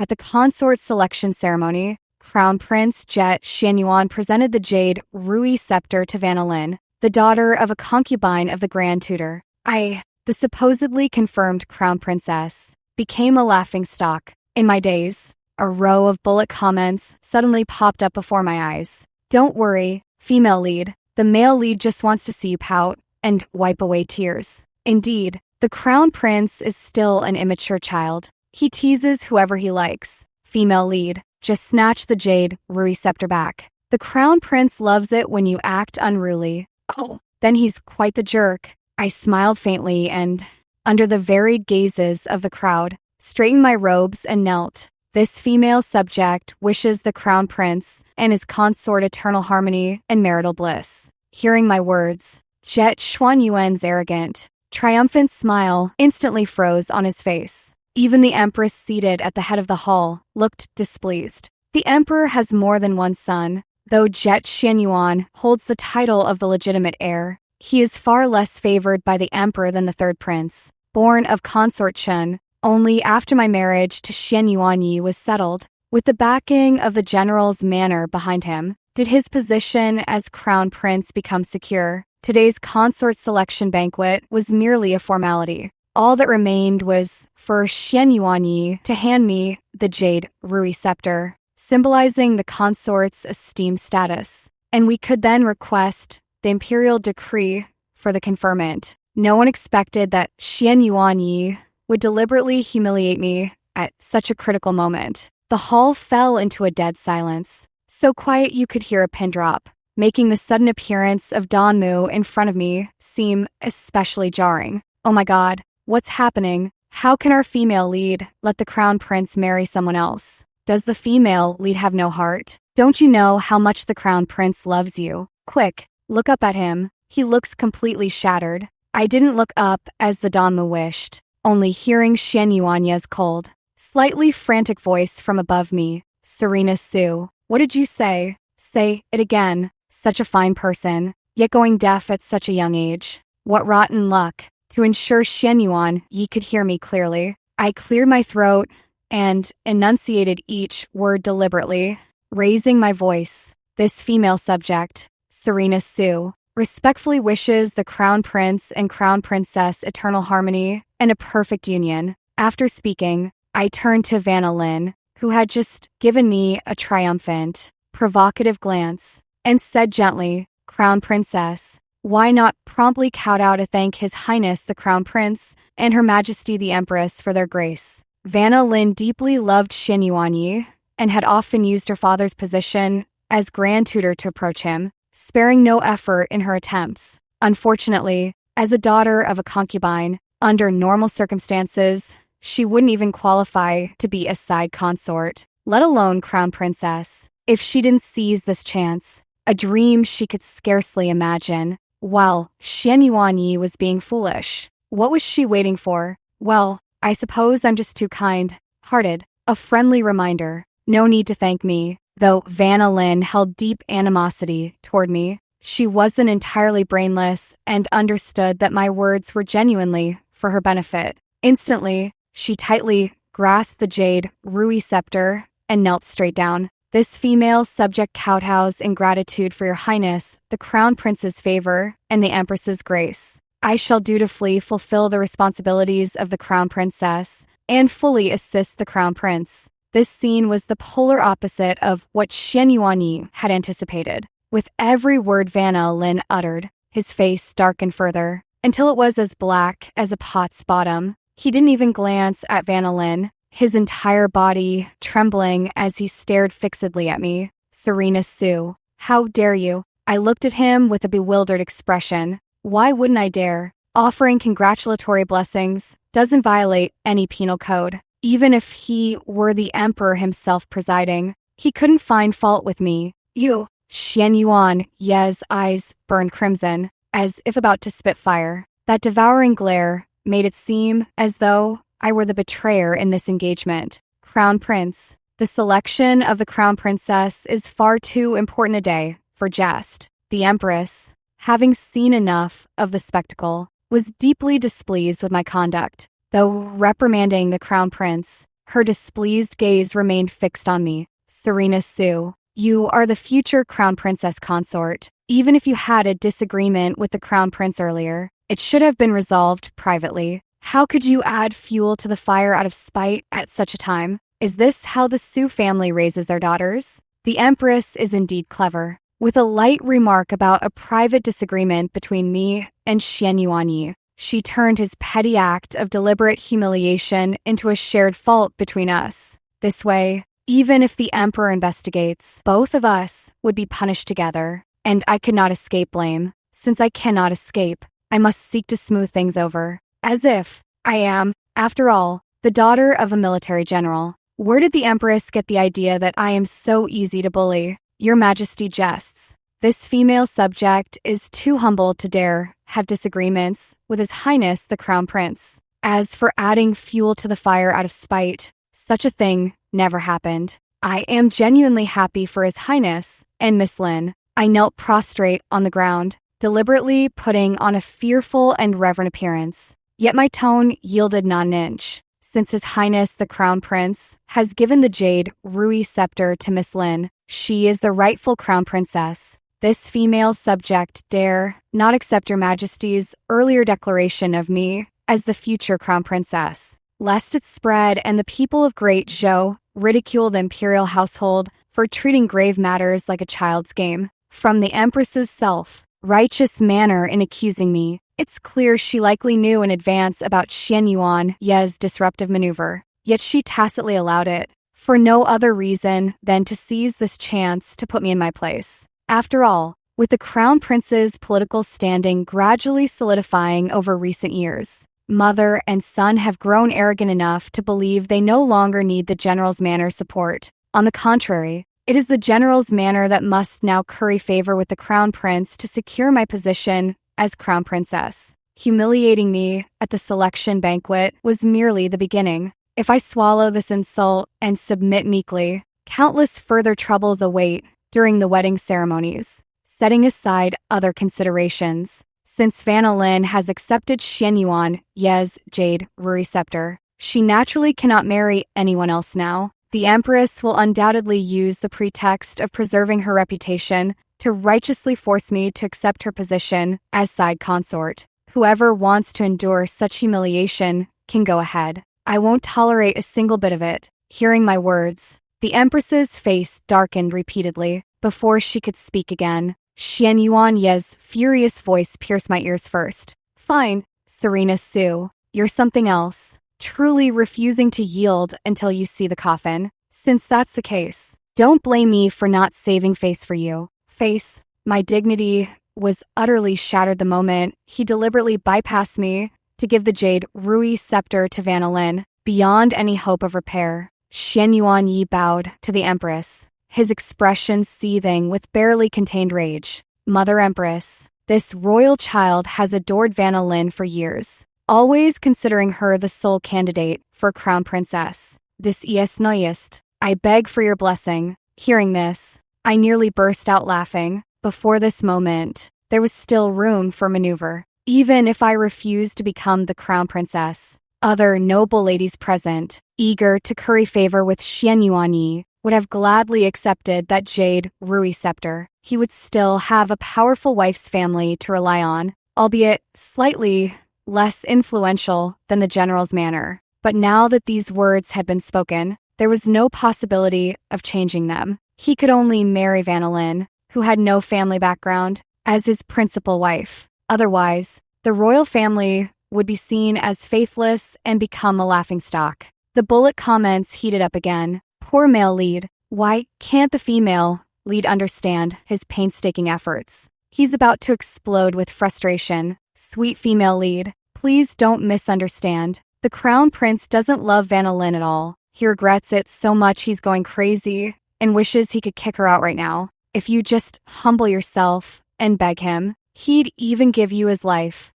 At the consort selection ceremony, Crown Prince Jet Xianyuan presented the jade Rui scepter to Vanna Lin, the daughter of a concubine of the Grand Tutor. The supposedly confirmed Crown Princess, became a laughingstock. In my days, a row of bullet comments suddenly popped up before my eyes. Don't worry, female lead. The male lead just wants to see you pout and wipe away tears. Indeed, the Crown Prince is still an immature child. He teases whoever he likes. Female lead, just snatch the jade Rui scepter back. The Crown Prince loves it when you act unruly. Oh, then he's quite the jerk. I smiled faintly and, under the varied gazes of the crowd, straightened my robes and knelt. This female subject wishes the Crown Prince and his consort eternal harmony and marital bliss. Hearing my words, Jet Xuanyuan's arrogant, triumphant smile instantly froze on his face. Even the empress seated at the head of the hall looked displeased. The emperor has more than one son. Though Jet Xianyuan holds the title of the legitimate heir, he is far less favored by the emperor than the third prince, born of consort Chen. Only after my marriage to Xianyuan Yi was settled, with the backing of the general's manor behind him, did his position as crown prince become secure. Today's consort selection banquet was merely a formality. All that remained was for Xianyuan Yi to hand me the jade Rui scepter, symbolizing the consort's esteemed status, and we could then request the imperial decree for the conferment. No one expected that Xianyuan Yi would deliberately humiliate me at such a critical moment. The hall fell into a dead silence, so quiet you could hear a pin drop, making the sudden appearance of Danmu in front of me seem especially jarring. Oh my god, what's happening? How can our female lead let the crown prince marry someone else? Does the female lead have no heart? Don't you know how much the crown prince loves you? Quick, look up at him. He looks completely shattered. I didn't look up as the Danmu wished, only hearing Xianyuan's cold, slightly frantic voice from above me. Serena Sue, what did you say? Say it again. Such a fine person, yet going deaf at such a young age. What rotten luck. To ensure Xianyuan Yi could hear me clearly, I cleared my throat and enunciated each word deliberately, raising my voice. This female subject, Serena Sue, respectfully wishes the crown prince and crown princess eternal harmony and a perfect union. After speaking, I turned to Vanna Lin, who had just given me a triumphant, provocative glance, and said gently, Crown Princess, why not promptly kowtow to thank His Highness the Crown Prince and Her Majesty the Empress for their grace? Vanna Lin deeply loved Xianyuan Yi and had often used her father's position as Grand Tutor to approach him, sparing no effort in her attempts. Unfortunately, as a daughter of a concubine, under normal circumstances, she wouldn't even qualify to be a side consort, let alone crown princess, if she didn't seize this chance, a dream she could scarcely imagine. Well, Xianyuan Yi was being foolish. What was she waiting for? Well, I suppose I'm just too kind-hearted. A friendly reminder. No need to thank me. Though Vanna Lin held deep animosity toward me, she wasn't entirely brainless and understood that my words were genuinely for her benefit. Instantly, she tightly grasped the jade Rui scepter and knelt straight down. This female subject kowtows in gratitude for your highness, the crown prince's favor, and the empress's grace. I shall dutifully fulfill the responsibilities of the crown princess and fully assist the crown prince. This scene was the polar opposite of what Xianyuan Yi had anticipated. With every word Vanna Lin uttered, his face darkened further, until it was as black as a pot's bottom. He didn't even glance at Vanna Lin, his entire body trembling as he stared fixedly at me. Serena Sue, how dare you? I looked at him with a bewildered expression. Why wouldn't I dare? Offering congratulatory blessings doesn't violate any penal code. Even if he were the emperor himself presiding, he couldn't find fault with me. You, Xianyuan Yi's eyes burned crimson, as if about to spit fire. That devouring glare made it seem as though I were the betrayer in this engagement. Crown Prince, the selection of the Crown Princess is far too important a day for jest. The Empress, having seen enough of the spectacle, was deeply displeased with my conduct. Though reprimanding the Crown Prince, Her displeased gaze remained fixed on me. Serena Sue, you are the future crown princess consort. Even if you had a disagreement with the crown prince earlier, it should have been resolved privately. How could you add fuel to the fire out of spite at such a time? Is this how the Sue family raises their daughters? The Empress is indeed clever. With a light remark about a private disagreement between me and Xian Yuanyi, she turned his petty act of deliberate humiliation into a shared fault between us. This way, even if the Emperor investigates, both of us would be punished together, and I could not escape blame. Since I cannot escape, I must seek to smooth things over. As if I am, after all, the daughter of a military general. Where did the Empress get the idea that I am so easy to bully? Your Majesty jests. This female subject is too humble to dare have disagreements with His Highness the Crown Prince. As for adding fuel to the fire out of spite, such a thing never happened. I am genuinely happy for His Highness and Miss Lin. I knelt prostrate on the ground, deliberately putting on a fearful and reverent appearance. Yet my tone yielded not an inch. Since His Highness the Crown Prince has given the jade Rui scepter to Miss Lin, she is the rightful crown princess. This female subject dare not accept Your Majesty's earlier declaration of me as the future crown princess, lest it spread and the people of Great Zhou ridicule the imperial household for treating grave matters like a child's game. From the Empress's self-righteous manner in accusing me, it's clear she likely knew in advance about Xian Yuan Ye's disruptive maneuver, yet she tacitly allowed it, for no other reason than to seize this chance to put me in my place. After all, with the Crown Prince's political standing gradually solidifying over recent years, mother and son have grown arrogant enough to believe they no longer need the general's manor support. On the contrary, it is the general's manor that must now curry favor with the Crown Prince to secure my position as Crown Princess. Humiliating me at the selection banquet was merely the beginning. If I swallow this insult and submit meekly, countless further troubles await during the wedding ceremonies, setting aside other considerations. Since Vanna Lin has accepted Xian Yuan Ye's jade Rui scepter, she naturally cannot marry anyone else now. The Empress will undoubtedly use the pretext of preserving her reputation to righteously force me to accept her position as side consort. Whoever wants to endure such humiliation can go ahead. I won't tolerate a single bit of it. Hearing my words, the Empress's face darkened repeatedly before she could speak again. Xian Yuan Ye's furious voice pierced my ears first. Fine, Serena Sue, you're something else, truly refusing to yield until you see the coffin. Since that's the case, don't blame me for not saving face for you. Face, my dignity was utterly shattered the moment he deliberately bypassed me to give the jade Rui scepter to Vanna Lin, beyond any hope of repair. Xian Yuanyi bowed to the Empress, his expression seething with barely contained rage. Mother Empress, this royal child has adored Vanna Lin for years, always considering her the sole candidate for crown princess. This is noist. I beg for your blessing. Hearing this, I nearly burst out laughing. Before this moment, there was still room for maneuver. Even if I refused to become the crown princess, other noble ladies present, eager to curry favor with Xian Yuanyi, would have gladly accepted that jade Rui scepter. He would still have a powerful wife's family to rely on, albeit slightly less influential than the general's manor. But now that these words had been spoken, there was no possibility of changing them. He could only marry Vanna Lin, who had no family background, as his principal wife. Otherwise, the royal family would be seen as faithless and become a laughingstock. The bullet comments heated up again. Poor male lead. Why can't the female lead understand his painstaking efforts? He's about to explode with frustration. Sweet female lead, please don't misunderstand. The crown prince doesn't love Vanna Lin at all. He regrets it so much he's going crazy and wishes he could kick her out right now. If you just humble yourself and beg him, he'd even give you his life,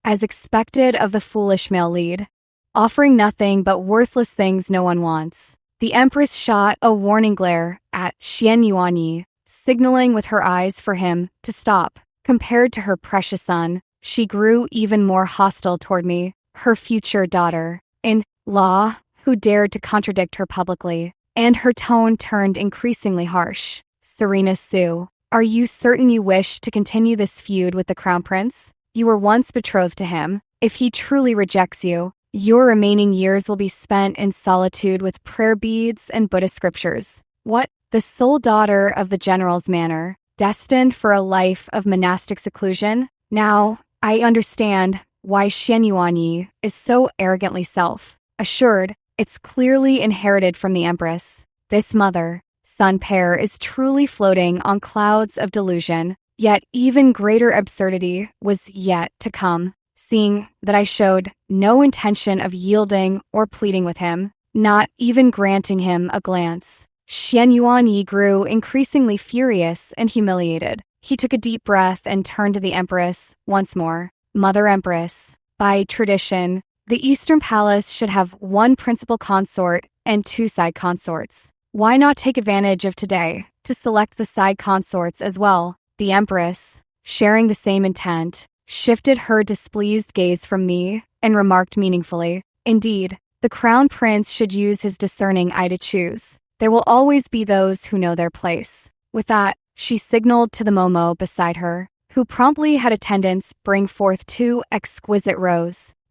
as expected of the foolish male lead, offering nothing but worthless things no one wants. The Empress shot a warning glare at Xian Yuanyi, signaling with her eyes for him to stop. Compared to her precious son, she grew even more hostile toward me, her future daughter-in-law, who dared to contradict her publicly, and her tone turned increasingly harsh. Serena Sue, are you certain you wish to continue this feud with the Crown Prince? You were once betrothed to him. If he truly rejects you, your remaining years will be spent in solitude with prayer beads and Buddhist scriptures. What? The sole daughter of the general's manor, destined for a life of monastic seclusion? Now, I understand why Xian Yuanyi is so arrogantly self-assured. It's clearly inherited from the Empress. This mother-son pair is truly floating on clouds of delusion, yet even greater absurdity was yet to come. Seeing that I showed no intention of yielding or pleading with him, not even granting him a glance, Xian Yuanyi grew increasingly furious and humiliated. He took a deep breath and turned to the Empress once more. Mother Empress, by tradition, the Eastern Palace should have one principal consort and two side consorts. Why not take advantage of today to select the side consorts as well? The Empress, sharing the same intent, shifted her displeased gaze from me and remarked meaningfully, indeed, the Crown Prince should use his discerning eye to choose. There will always be those who know their place. With that, she signaled to the Momo beside her, who promptly had attendants bring forth two exquisite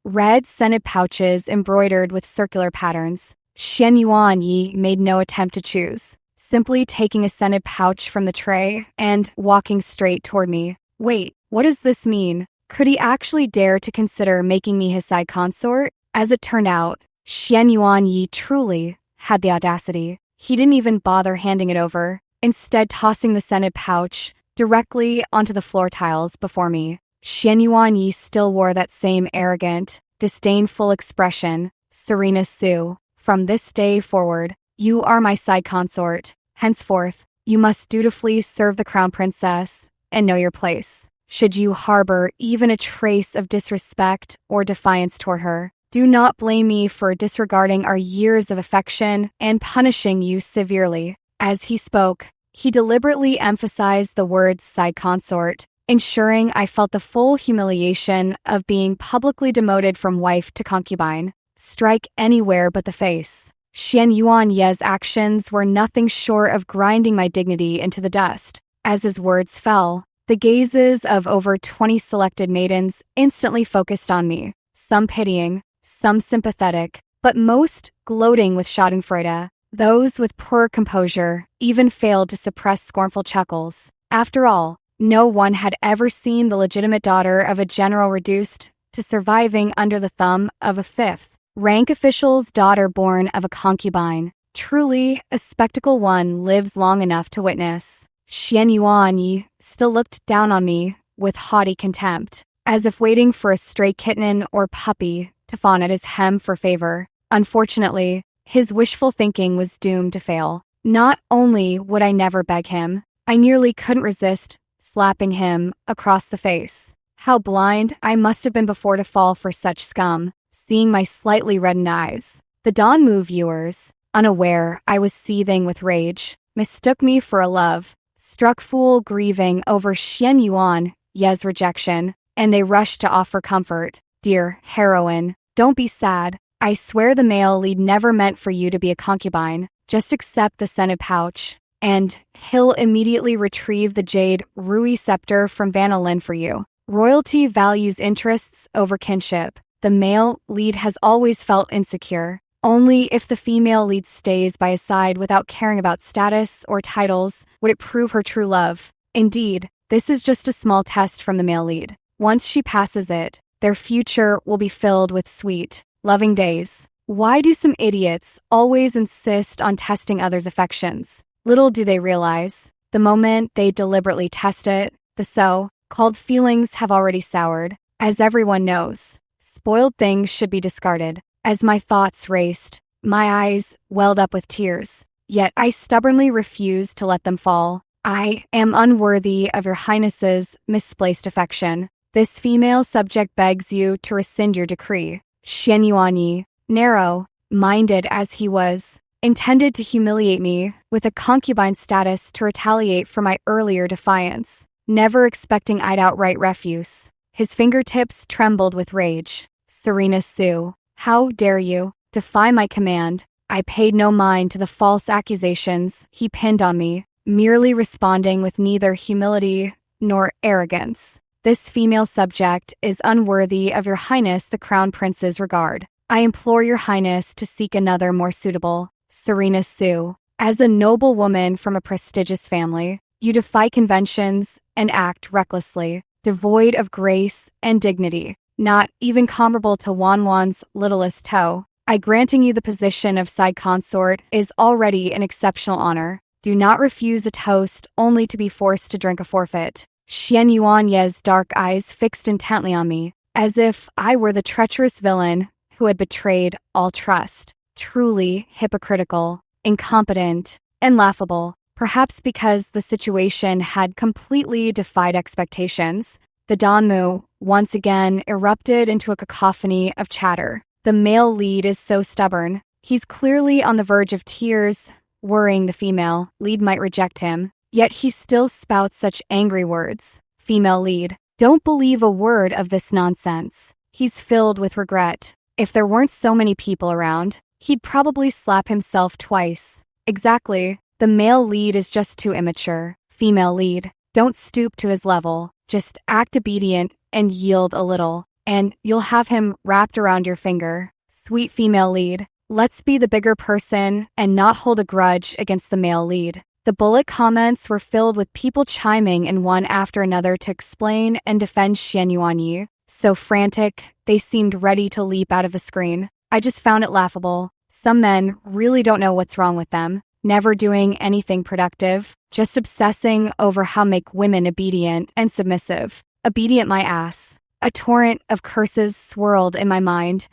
red scented pouches embroidered with circular patterns. Xian Yuanyi made no attempt to choose, simply taking a scented pouch from the tray and walking straight toward me. Wait, what does this mean? Could he actually dare to consider making me his side consort? As it turned out, Xian Yuanyi truly had the audacity. He didn't even bother handing it over, instead tossing the scented pouch directly onto the floor tiles before me. Xian Yuanyi still wore that same arrogant, disdainful expression. Serena Sue, from this day forward, you are my side consort. Henceforth, you must dutifully serve the Crown Princess and know your place. Should you harbor even a trace of disrespect or defiance toward her, do not blame me for disregarding our years of affection and punishing you severely. As he spoke, he deliberately emphasized the words side consort, ensuring I felt the full humiliation of being publicly demoted from wife to concubine. Strike anywhere but the face. Xian Yuanyi's actions were nothing short of grinding my dignity into the dust. As his words fell, the gazes of over 20 selected maidens instantly focused on me, some pitying, some sympathetic, but most gloating with schadenfreude. Those with poor composure even failed to suppress scornful chuckles. After all, no one had ever seen the legitimate daughter of a general reduced to surviving under the thumb of a fifth-rank official's daughter born of a concubine. Truly, a spectacle one lives long enough to witness. Xian Yuanyi still looked down on me with haughty contempt, as if waiting for a stray kitten or puppy to fawn at his hem for favor. Unfortunately, his wishful thinking was doomed to fail. Not only would I never beg him, I nearly couldn't resist slapping him across the face. How blind I must have been before to fall for such scum, seeing my slightly reddened eyes. The Dawnmu viewers, unaware I was seething with rage, mistook me for a love-struck fool grieving over Xian Yuanyi's rejection, and they rushed to offer comfort. Dear heroine, don't be sad. I swear the male lead never meant for you to be a concubine. Just accept the scented pouch, and he'll immediately retrieve the jade Rui scepter from Vanillin for you. Royalty values interests over kinship. The male lead has always felt insecure. Only if the female lead stays by his side without caring about status or titles would it prove her true love. Indeed, this is just a small test from the male lead. Once she passes it, their future will be filled with sweet, loving days. Why do some idiots always insist on testing others' affections? Little do they realize, the moment they deliberately test it, the so-called feelings have already soured. As everyone knows, spoiled things should be discarded. As my thoughts raced, my eyes welled up with tears, yet I stubbornly refused to let them fall. I am unworthy of your highness's misplaced affection. This female subject begs you to rescind your decree. Xian Yuanyi, narrow-minded as he was, intended to humiliate me with a concubine status to retaliate for my earlier defiance, never expecting I'd outright refuse. His fingertips trembled with rage. Serena Sue, how dare you? defy my command. I paid no mind to the false accusations he pinned on me, merely responding with neither humility nor arrogance. This female subject is unworthy of your highness the crown prince's regard. I implore your highness to seek another more suitable. Serena Sue. As a noble woman from a prestigious family, you defy conventions and act recklessly, devoid of grace and dignity, not even comparable to Wanwan's littlest toe. I granting you the position of side consort is already an exceptional honor. Do not refuse a toast only to be forced to drink a forfeit. Xian Yuanye's dark eyes fixed intently on me, as if I were the treacherous villain who had betrayed all trust. Truly hypocritical, incompetent, and laughable, perhaps because the situation had completely defied expectations. The Danmu once again erupted into a cacophony of chatter. The male lead is so stubborn. He's clearly on the verge of tears, worrying the female lead might reject him. Yet he still spouts such angry words. Female lead. Don't believe a word of this nonsense. He's filled with regret. If there weren't so many people around, he'd probably slap himself twice. Exactly. The male lead is just too immature. Female lead. Don't stoop to his level. Just act obedient and yield a little, and you'll have him wrapped around your finger. Sweet female lead. Let's be the bigger person and not hold a grudge against the male lead. The bullet comments were filled with people chiming in one after another to explain and defend Xian Yuanyi. So frantic, they seemed ready to leap out of the screen. I just found it laughable. Some men really don't know what's wrong with them. Never doing anything productive, just obsessing over how make women obedient and submissive. Obedient my ass. A torrent of curses swirled in my mind,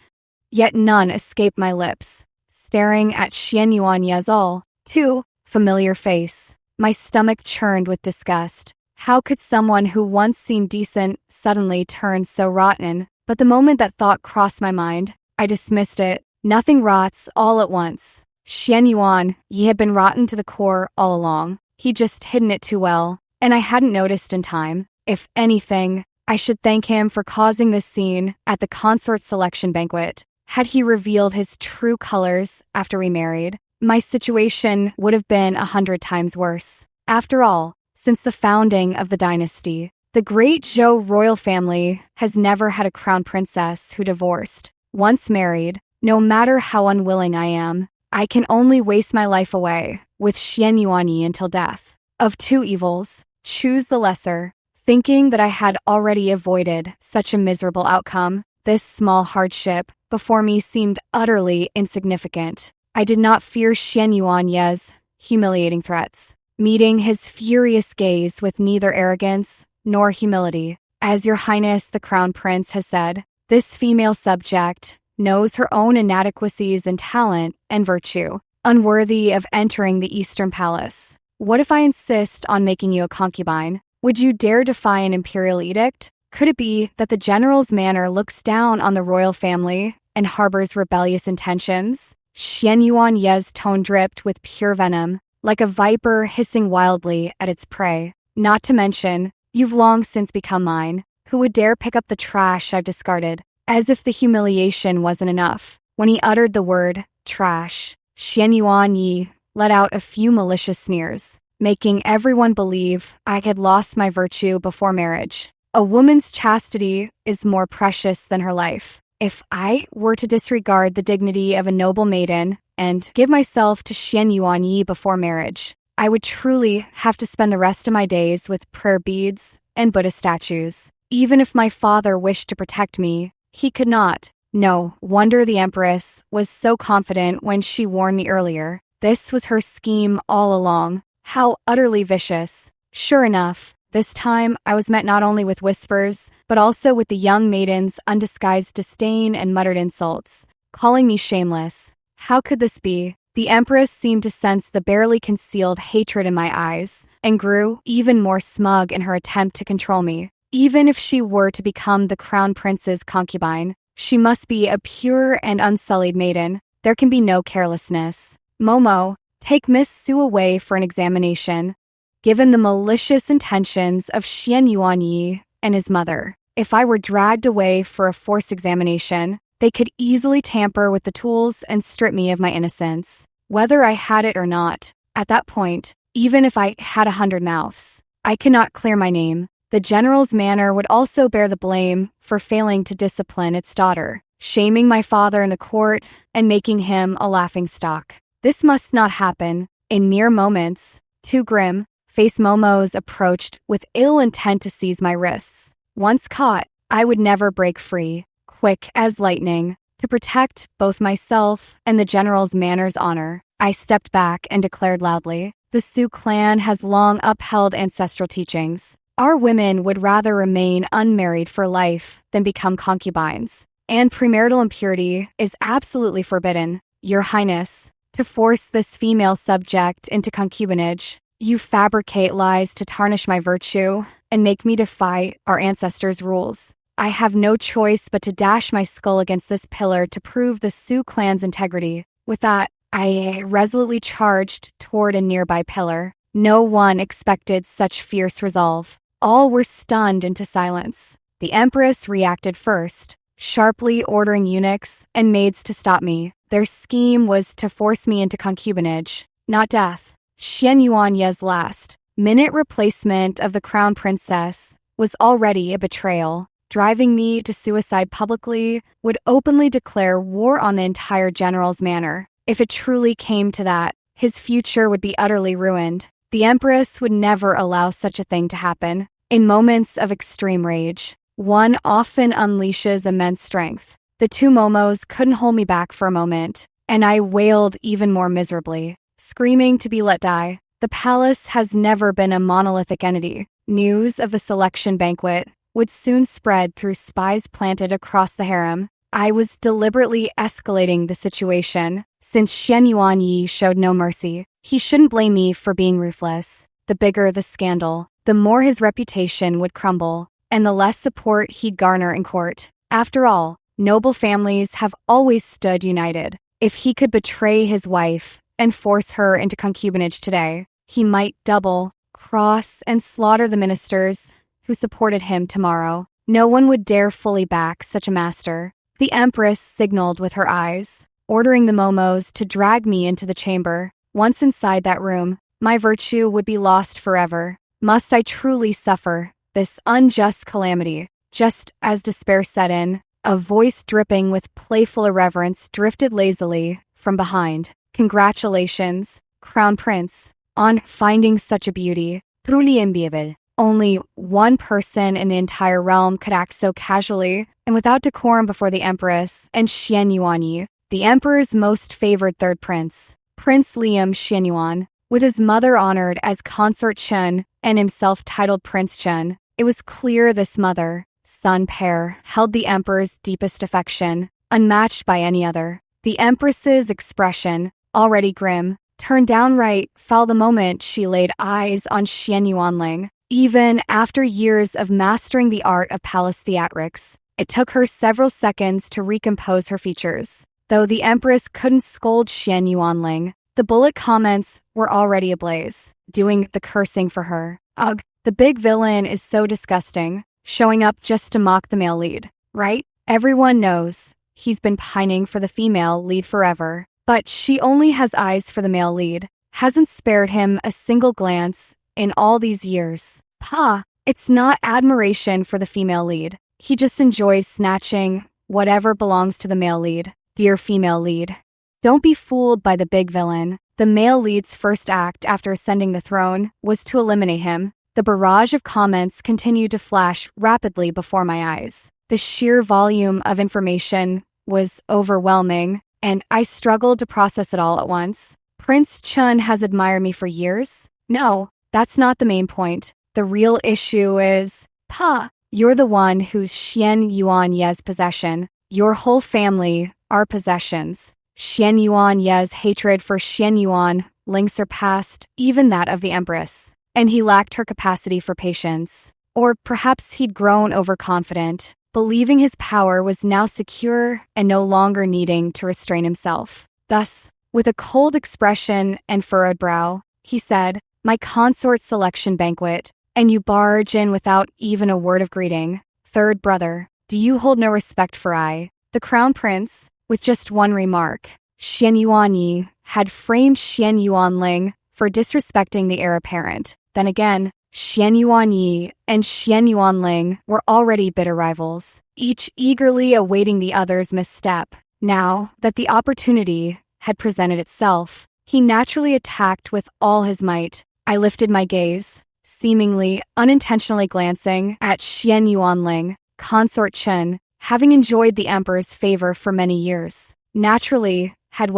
yet none escaped my lips. Staring at Xian Yuanye's all too familiar face, my stomach churned with disgust. How could someone who once seemed decent suddenly turn so rotten? But the moment that thought crossed my mind, I dismissed it. Nothing rots all at once. Xian Yuan, ye had been rotten to the core all along. He'd just hidden it too well, and I hadn't noticed in time. If anything, I should thank him for causing this scene at the consort selection banquet. Had he revealed his true colors after we married, my situation would have been 100 times worse. After all, since the founding of the dynasty, the great Zhou royal family has never had a crown princess who divorced. Once married, no matter how unwilling I am, I can only waste my life away with Xian Yuanyi until death. Of two evils, choose the lesser. Thinking that I had already avoided such a miserable outcome, this small hardship before me seemed utterly insignificant. I did not fear Xian Yuanye's humiliating threats, meeting his furious gaze with neither arrogance nor humility. As your highness the crown prince has said, this female subject knows her own inadequacies in talent and virtue, unworthy of entering the Eastern Palace. What if I insist on making you a concubine? Would you dare defy an imperial edict? Could it be that the general's manner looks down on the royal family and harbors rebellious intentions? Xian Yuanye's tone dripped with pure venom, like a viper hissing wildly at its prey. Not to mention, you've long since become mine. Who would dare pick up the trash I've discarded? As if the humiliation wasn't enough. When he uttered the word, trash, Xian Yuanyi let out a few malicious sneers, making everyone believe I had lost my virtue before marriage. A woman's chastity is more precious than her life. If I were to disregard the dignity of a noble maiden and give myself to Xian Yuanyi before marriage, I would truly have to spend the rest of my days with prayer beads and Buddha statues. Even if my father wished to protect me, he could not. No wonder the Empress was so confident when she warned me earlier. This was her scheme all along. How utterly vicious. Sure enough, this time I was met not only with whispers, but also with the young maiden's undisguised disdain and muttered insults, calling me shameless. How could this be? The Empress seemed to sense the barely concealed hatred in my eyes, and grew even more smug in her attempt to control me. Even if she were to become the crown prince's concubine, she must be a pure and unsullied maiden. There can be no carelessness. Momo, take Miss Su away for an examination. Given the malicious intentions of Xian Yuanyi and his mother, if I were dragged away for a forced examination, They could easily tamper with the tools and strip me of my innocence, whether I had it or not. At that point, even if I had 100 mouths, I could not clear my name. The general's manor would also bear the blame for failing to discipline its daughter, shaming my father in the court and making him a laughingstock. This must not happen. In mere moments, two grim, face momos approached with ill intent to seize my wrists. Once caught, I would never break free. Quick as lightning, to protect both myself and the general's manor's honor, I stepped back and declared loudly, "The Sioux clan has long upheld ancestral teachings. Our women would rather remain unmarried for life than become concubines, and premarital impurity is absolutely forbidden. Your Highness, to force this female subject into concubinage, you fabricate lies to tarnish my virtue and make me defy our ancestors' rules. I have no choice but to dash my skull against this pillar to prove the Sioux clan's integrity." With that, I resolutely charged toward a nearby pillar. No one expected such fierce resolve. All were stunned into silence. The Empress reacted first, sharply ordering eunuchs and maids to stop me. Their scheme was to force me into concubinage, not death. Xian Yuanye's last-minute replacement of the crown princess was already a betrayal. Driving me to suicide publicly would openly declare war on the entire general's manor. If it truly came to that, his future would be utterly ruined. The Empress would never allow such a thing to happen. In moments of extreme rage, one often unleashes immense strength. The two momos couldn't hold me back for a moment, and I wailed even more miserably, screaming to be let die. The palace has never been a monolithic entity. News of the selection banquet would soon spread through spies planted across the harem. I was deliberately escalating the situation, since Xian Yuanyi showed no mercy. He shouldn't blame me for being ruthless. The bigger the scandal, the more his reputation would crumble, and the less support he'd garner in court. After all, noble families have always stood united. If he could betray his wife and force her into concubinage today, he might double, cross, and slaughter the ministers who supported him tomorrow. No one would dare fully back such a master. The Empress signaled with her eyes, ordering the momos to drag me into the chamber. Once inside that room, my virtue would be lost forever. Must I truly suffer this unjust calamity? Just as despair set in, a voice dripping with playful irreverence drifted lazily from behind. "Congratulations, Crown Prince, on finding such a beauty. Truly enviable." Only one person in the entire realm could act so casually and without decorum before the Empress and Xian Yuanyi, the Emperor's most favored third prince, Prince Liam Xianyuan, with his mother honored as Consort Chen and himself titled Prince Chen. It was clear this mother-son pair held the Emperor's deepest affection, unmatched by any other. The Empress's expression, already grim, turned downright foul the moment she laid eyes on Xian Yuanling. Even after years of mastering the art of palace theatrics, it took her several seconds to recompose her features. Though the Empress couldn't scold Xian Yuanling, the bullet comments were already ablaze, doing the cursing for her. Ugh, the big villain is so disgusting, showing up just to mock the male lead, right? Everyone knows he's been pining for the female lead forever, but she only has eyes for the male lead, hasn't spared him a single glance in all these years. Pa, it's not admiration for the female lead. He just enjoys snatching whatever belongs to the male lead. Dear female lead, don't be fooled by the big villain. The male lead's first act after ascending the throne was to eliminate him. The barrage of comments continued to flash rapidly before my eyes. The sheer volume of information was overwhelming, and I struggled to process it all at once. Prince Chun has admired me for years? No, that's not the main point. The real issue is, Pa, you're the one who's Xian Yuanye's possession. Your whole family are possessions. Xian Yuanye's hatred for Xian Yuan Ling surpassed even that of the Empress, and he lacked her capacity for patience. Or perhaps he'd grown overconfident, believing his power was now secure and no longer needing to restrain himself. Thus, with a cold expression and furrowed brow, he said, "My consort selection banquet, and you barge in without even a word of greeting. Third brother, do you hold no respect for I, The crown prince, with just one remark. Xian Yuanyi had framed Xian Yuanling for disrespecting the heir apparent. Then again, Xian Yuanyi and Xian Yuanling were already bitter rivals, each eagerly awaiting the other's misstep. Now that the opportunity had presented itself, he naturally attacked with all his might. I lifted my gaze, seemingly unintentionally glancing at Xian Yuanling, consort Chen, having enjoyed the emperor's favor for many years, naturally had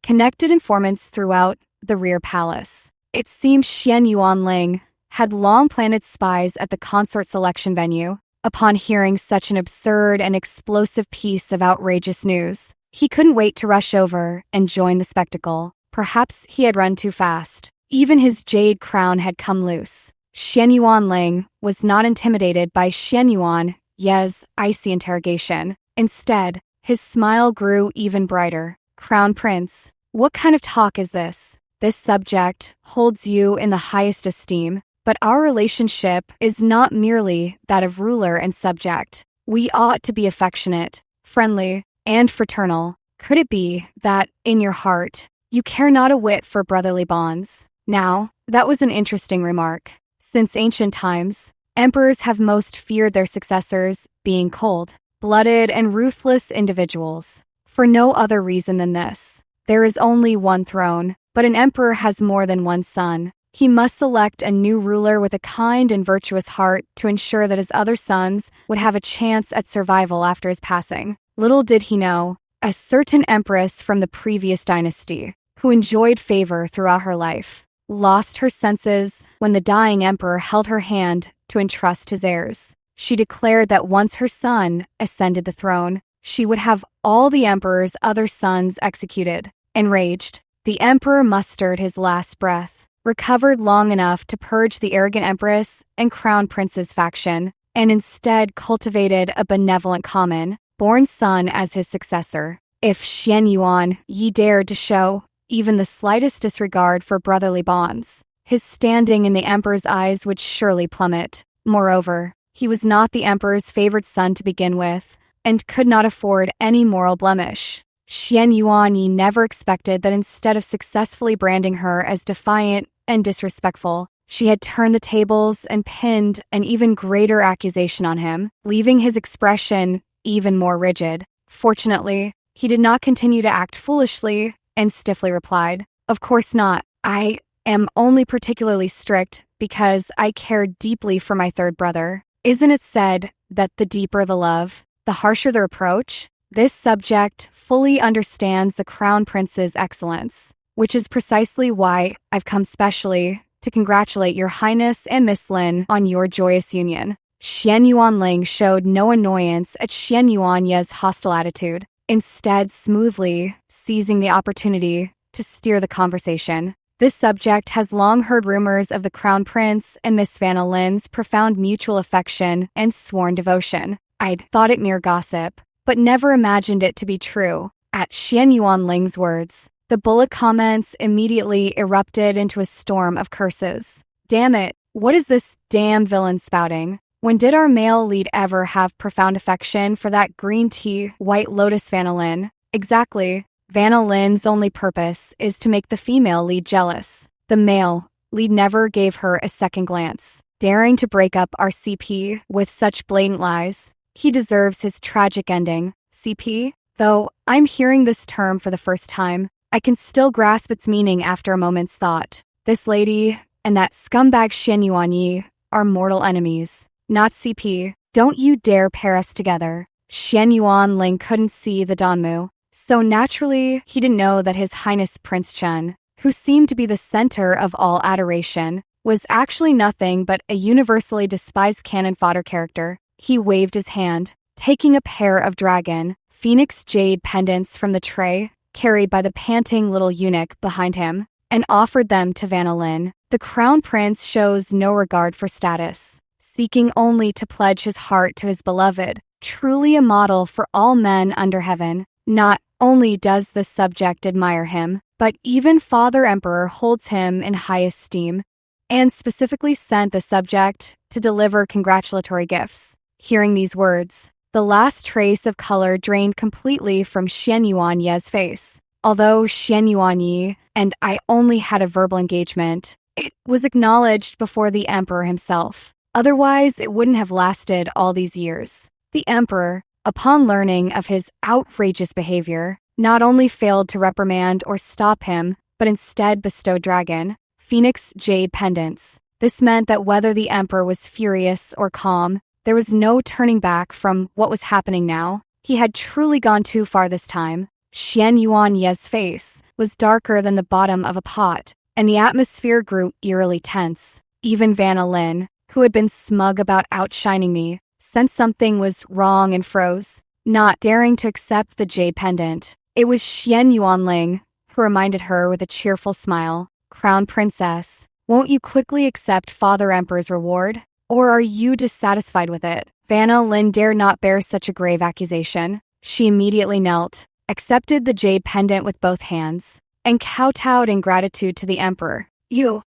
connected informants throughout the rear palace. It seemed Xian Yuanling had long planted spies at the consort selection venue. Upon hearing such an absurd and explosive piece of outrageous news, he couldn't wait to rush over and join the spectacle. Perhaps he had run too fast. Even his jade crown had come loose. Xian Yuanling was not intimidated by Xian Yuan Ye's icy interrogation. Instead, his smile grew even brighter. Crown Prince, what kind of talk is this? This subject holds you in the highest esteem, but our relationship is not merely that of ruler and subject. We ought to be affectionate, friendly, and fraternal. Could it be that, in your heart, you care not a whit for brotherly bonds? Now, that was an interesting remark. Since ancient times, emperors have most feared their successors being cold-blooded and ruthless individuals. For no other reason than this. There is only one throne, but an emperor has more than one son. He must select a new ruler with a kind and virtuous heart to ensure that his other sons would have a chance at survival after his passing. Little did he know, a certain empress from the previous dynasty, who enjoyed favor throughout her life, lost her senses when the dying emperor held her hand to entrust his heirs. She declared that once her son ascended the throne, she would have all the emperor's other sons executed. Enraged, the emperor mustered his last breath, recovered long enough to purge the arrogant empress and crown prince's faction, and instead cultivated a benevolent common-born son as his successor. If Xian Yuan Yi dared to show even the slightest disregard for brotherly bonds, his standing in the emperor's eyes would surely plummet. Moreover, he was not the emperor's favored son to begin with, and could not afford any moral blemish. Xian Yuanyi never expected that instead of successfully branding her as defiant and disrespectful, she had turned the tables and pinned an even greater accusation on him, leaving his expression even more rigid. Fortunately, he did not continue to act foolishly and stiffly replied, "Of course not. I am only particularly strict because I care deeply for my third brother. Isn't it said that the deeper the love, the harsher the reproach?" This subject fully understands the crown prince's excellence, which is precisely why I've come specially to congratulate your highness and Miss Lin on your joyous union. Xian Yuanling showed no annoyance at Xian Yuanye's hostile attitude, instead smoothly seizing the opportunity to steer the conversation. This subject has long heard rumors of the crown prince and Miss Vanna Lin's profound mutual affection and sworn devotion. I'd thought it mere gossip, but never imagined it to be true. At Xian Yuanling's words, the bullet comments immediately erupted into a storm of curses. Damn it, what is this damn villain spouting? When did our male lead ever have profound affection for that green tea, white lotus Vanna Lin? Exactly. Vanna Lin's only purpose is to make the female lead jealous. The male lead never gave her a second glance. Daring to break up our CP with such blatant lies, he deserves his tragic ending. CP? Though I'm hearing this term for the first time, I can still grasp its meaning after a moment's thought. This lady and that scumbag Xian Yuanyi are mortal enemies, not CP. Don't you dare pair us together. Xian Yuanling couldn't see the Danmu, so naturally he didn't know that His Highness Prince Chen, who seemed to be the center of all adoration, was actually nothing but a universally despised cannon fodder character. He waved his hand, taking a pair of dragon, phoenix jade pendants from the tray carried by the panting little eunuch behind him, and offered them to Vanna Lin. The crown prince shows no regard for status, seeking only to pledge his heart to his beloved, truly a model for all men under heaven. Not only does the subject admire him, but even Father Emperor holds him in high esteem, and specifically sent the subject to deliver congratulatory gifts. Hearing these words, The last trace of color drained completely from Xian Yuanye's face. Although Xian Yuanyi and I only had a verbal engagement, it was acknowledged before the emperor himself. Otherwise, it wouldn't have lasted all these years. The emperor, upon learning of his outrageous behavior, not only failed to reprimand or stop him, but instead bestowed dragon, phoenix jade pendants. This meant that whether the emperor was furious or calm, there was no turning back from what was happening now. He had truly gone too far this time. Xian Yuanye's face was darker than the bottom of a pot, and the atmosphere grew eerily tense. Even Vanna Lin, who had been smug about outshining me, sensed something was wrong and froze, not daring to accept the jade pendant. It was Xian Yuanling, who reminded her with a cheerful smile, "Crown Princess, won't you quickly accept Father Emperor's reward? Or are you dissatisfied with it?" Vanna Lin dared not bear such a grave accusation. She immediately knelt, accepted the jade pendant with both hands, and kowtowed in gratitude to the emperor. Xian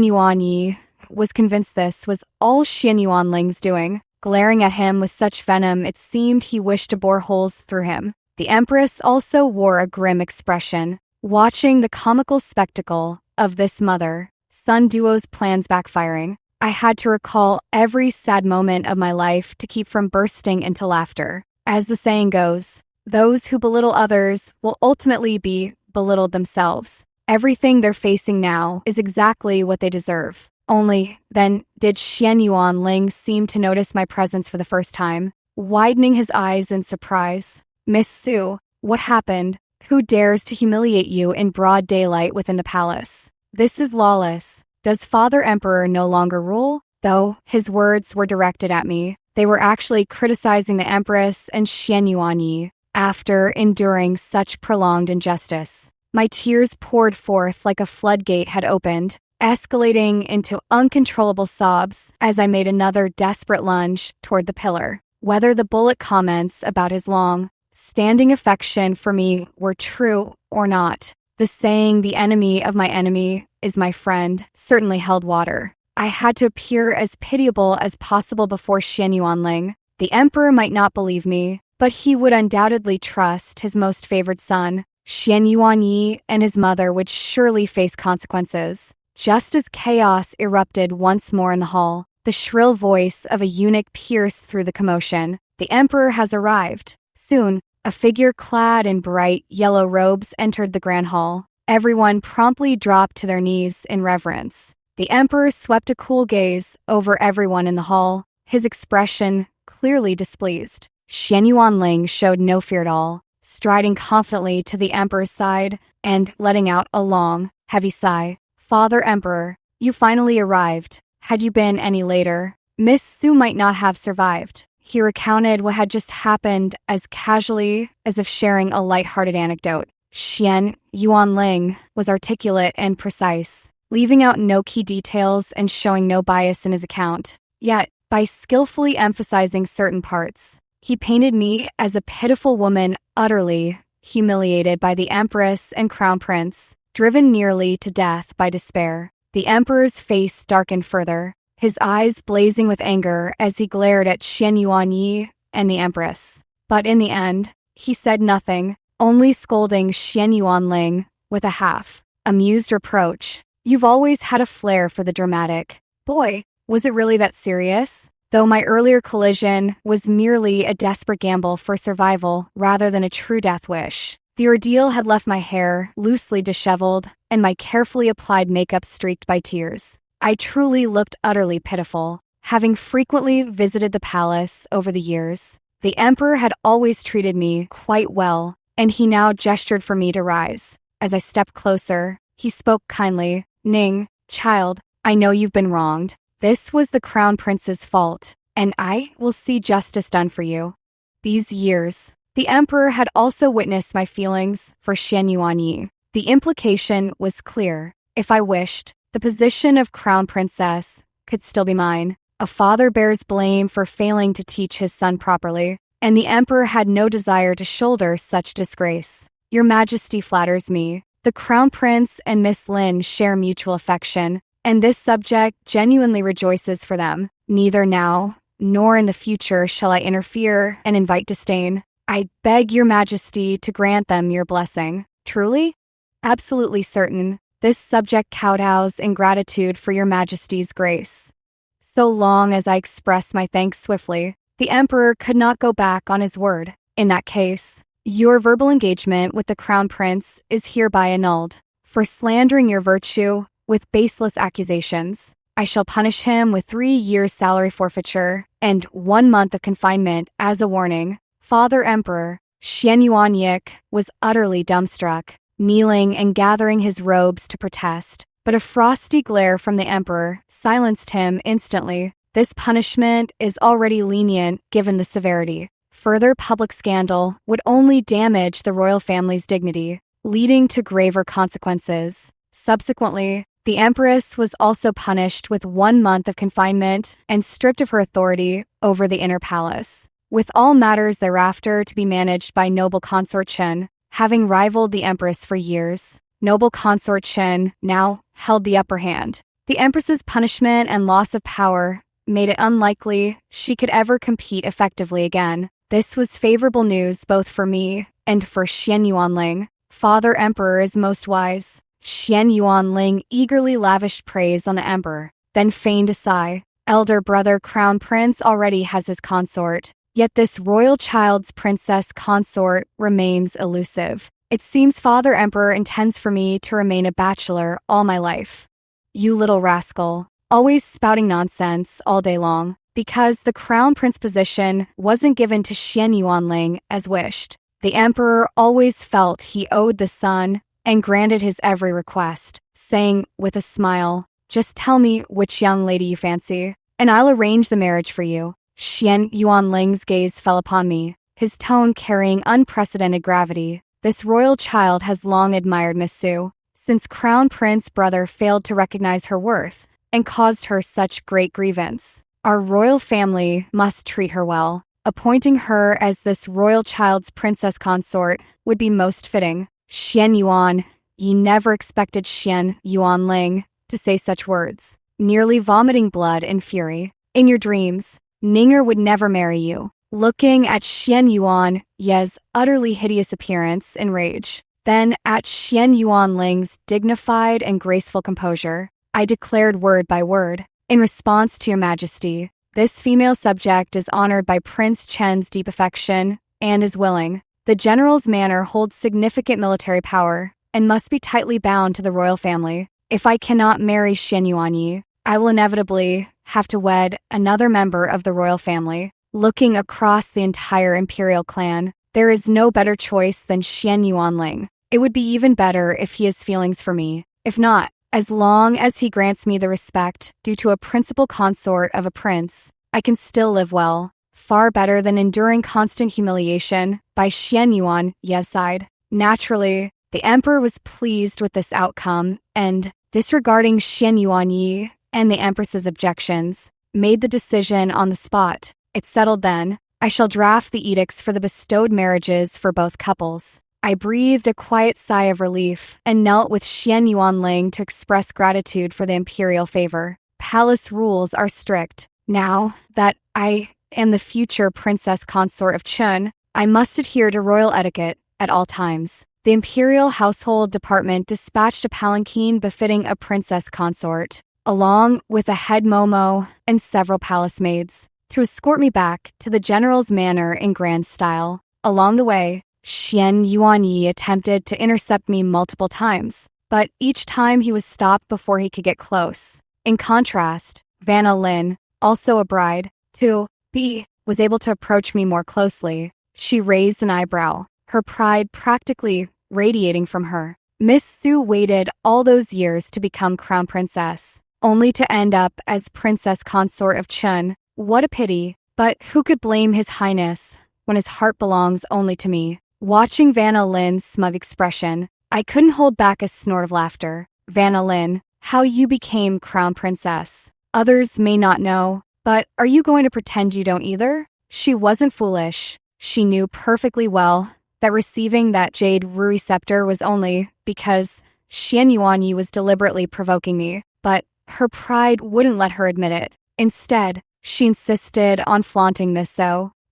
Yuanyi was convinced this was all Xian Yuanling's doing, glaring at him with such venom it seemed he wished to bore holes through him. The empress also wore a grim expression, watching the comical spectacle of this mother-son duo's plans backfiring. I had to recall every sad moment of my life to keep from bursting into laughter. As the saying goes, those who belittle others will ultimately be belittled themselves. Everything they're facing now is exactly what they deserve. Only then did Xian Yuanling seem to notice my presence for the first time, widening his eyes in surprise. "Miss Su, what happened? Who dares to humiliate you in broad daylight within the palace? This is lawless. Does Father Emperor no longer rule?" Though his words were directed at me, they were actually criticizing the Empress and Xian Yuanyi. After enduring such prolonged injustice, my tears poured forth like a floodgate had opened, escalating into uncontrollable sobs as I made another desperate lunge toward the pillar. Whether the bullet comments about his long-standing affection for me were true or not, the saying "the enemy of my enemy is my friend" certainly held water. I had to appear as pitiable as possible before Xian Yuanling. The emperor might not believe me, but he would undoubtedly trust his most favored son. Xian Yuanyi and his mother would surely face consequences. Just as chaos erupted once more in the hall, the shrill voice of a eunuch pierced through the commotion. "The emperor has arrived." Soon, a figure clad in bright yellow robes entered the grand hall. Everyone promptly dropped to their knees in reverence. The emperor swept a cool gaze over everyone in the hall, his expression clearly displeased. Xian Yuanling showed no fear at all, striding confidently to the emperor's side and letting out a long, heavy sigh. "Father Emperor, you finally arrived. Had you been any later, Miss Su might not have survived." He recounted what had just happened as casually as if sharing a light-hearted anecdote. Xian Yuanling was articulate and precise, leaving out no key details and showing no bias in his account. Yet, by skillfully emphasizing certain parts, he painted me as a pitiful woman utterly humiliated by the Empress and Crown Prince, driven nearly to death by despair. The Emperor's face darkened further, his eyes blazing with anger as he glared at Xian Yuanyi and the Empress. But in the end, he said nothing, only scolding Xian Yuanling with a half-amused reproach. "You've always had a flair for the dramatic. Boy, was it really that serious?" Though my earlier collision was merely a desperate gamble for survival rather than a true death wish, the ordeal had left my hair loosely disheveled and my carefully applied makeup streaked by tears. I truly looked utterly pitiful. Having frequently visited the palace over the years, the emperor had always treated me quite well, and he now gestured for me to rise. As I stepped closer, he spoke kindly. "Ning, child, I know you've been wronged. This was the Crown Prince's fault, and I will see justice done for you." These years, the emperor had also witnessed my feelings for Xian Yuanyi. The implication was clear. If I wished, the position of Crown Princess could still be mine. A father bears blame for failing to teach his son properly, and the emperor had no desire to shoulder such disgrace. "Your Majesty flatters me. The Crown Prince and Miss Lin share mutual affection, and this subject genuinely rejoices for them. Neither now nor in the future shall I interfere and invite disdain. I beg your majesty to grant them your blessing. Truly? Absolutely certain. This subject kowtows in gratitude for your majesty's grace. So long as I express my thanks swiftly, the emperor could not go back on his word. In that case, your verbal engagement with the crown prince is hereby annulled. For slandering your virtue with baseless accusations, I shall punish him with 3 years' salary forfeiture and 1 month of confinement as a warning. Father Emperor Xian Yuan Yik was utterly dumbstruck, kneeling and gathering his robes to protest. But a frosty glare from the emperor silenced him instantly. This punishment is already lenient given the severity. Further public scandal would only damage the royal family's dignity, leading to graver consequences. Subsequently, the empress was also punished with 1 month of confinement and stripped of her authority over the inner palace, with all matters thereafter to be managed by noble consort Chen, having rivaled the empress for years. Noble consort Chen now held the upper hand. The empress's punishment and loss of power made it unlikely she could ever compete effectively again. This was favorable news both for me and for Xian Yuanling. Father Emperor is most wise. Xian Yuanling eagerly lavished praise on the emperor, then feigned a sigh. Elder brother Crown Prince already has his consort, yet this royal child's princess consort remains elusive. It seems Father Emperor intends for me to remain a bachelor all my life. You little rascal, always spouting nonsense all day long. Because the crown prince position wasn't given to Xian Yuanling as wished. The emperor always felt he owed the son and granted his every request, saying with a smile, "Just tell me which young lady you fancy, and I'll arrange the marriage for you." Xian Yuanling's gaze fell upon me, his tone carrying unprecedented gravity. This royal child has long admired Miss Su, since Crown Prince brother failed to recognize her worth and caused her such great grievance. Our royal family must treat her well. Appointing her as this royal child's princess consort would be most fitting. Xian Yuan, ye never expected Xian Yuanling to say such words, nearly vomiting blood in fury. In your dreams, Ninger would never marry you. Looking at Xian Yuan Ye's utterly hideous appearance in rage, then at Xian Yuanling's dignified and graceful composure, I declared word by word. In response to your majesty, this female subject is honored by Prince Chen's deep affection and is willing. The general's manor holds significant military power and must be tightly bound to the royal family. If I cannot marry Xian Yuanyi, I will inevitably have to wed another member of the royal family. Looking across the entire imperial clan, there is no better choice than Xian Yuanling. It would be even better if he has feelings for me. If not, as long as he grants me the respect due to a principal consort of a prince, I can still live well, far better than enduring constant humiliation by Xian Yuan Ye's side. Naturally, the emperor was pleased with this outcome and, disregarding Xian Yuan Yi and the empress's objections, made the decision on the spot. It settled then. I shall draft the edicts for the bestowed marriages for both couples. I breathed a quiet sigh of relief and knelt with Xian Yuanling to express gratitude for the imperial favor. Palace rules are strict. Now that I am the future princess consort of Chun, I must adhere to royal etiquette at all times. The imperial household department dispatched a palanquin befitting a princess consort, along with a head momo and several palace maids, to escort me back to the general's manor in grand style. Along the way, Xian Yuanyi attempted to intercept me multiple times, but each time he was stopped before he could get close. In contrast, Vanna Lin, also a bride, to be, was able to approach me more closely. She raised an eyebrow, her pride practically radiating from her. Miss Su waited all those years to become crown princess, only to end up as princess consort of Chun. What a pity, but who could blame His Highness when his heart belongs only to me? Watching Vanna Lin's smug expression, I couldn't hold back a snort of laughter. Vanna Lin, how you became crown princess. Others may not know, but are you going to pretend you don't either? She wasn't foolish. She knew perfectly well that receiving that jade Rui scepter was only because Xian Yuanyi was deliberately provoking me, but her pride wouldn't let her admit it. Instead, She insisted on flaunting this